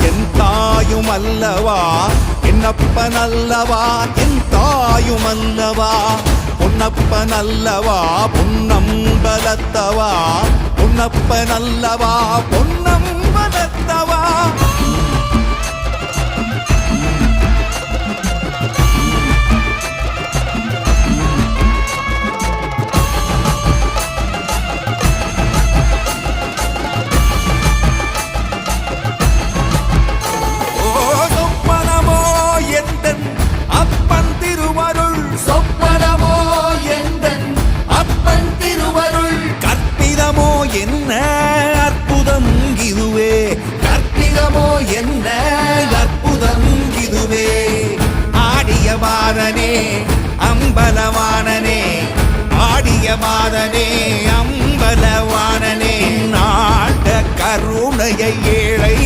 என் தாயும் அல்லவா என்னப்பன் அல்லவா என் தாயும் அல்லவா பொன்னப்பன் அல்லவா பொன்னம்பலத்தவா பொன்னப்பன் அல்லவா பொன்னம்பலத்தவா என்ன அற்புதம் இதுவே கற்பிதமோ என்ன அற்புதம் இதுவே ஆடிய பாதனே அம்பலவானனே ஆடிய பாதனே அம்பலவானனே நாட்ட கருணையை ஏழை